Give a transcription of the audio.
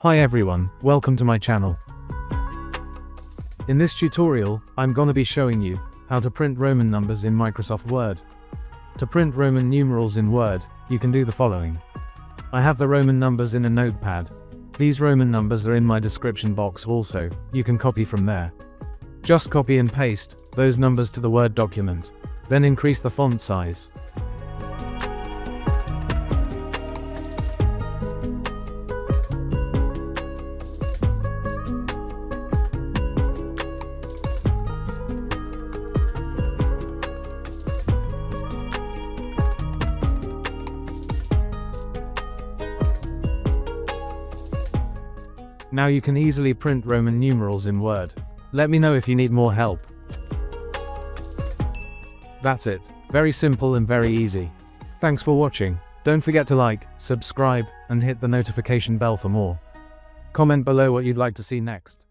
Hi everyone, welcome to my channel. In this tutorial, I'm gonna be showing you how to print Roman numbers in Microsoft Word. To print Roman numerals in Word, you can do the following. I have the Roman numbers in a notepad. These Roman numbers are in my description box also, you can copy from there. Just copy and paste those numbers to the Word document, then increase the font size. Now you can easily print Roman numerals in Word. Let me know if you need more help. That's it. Very simple and very easy. Thanks for watching. Don't forget to like, subscribe, and hit the notification bell for more. Comment below what you'd like to see next.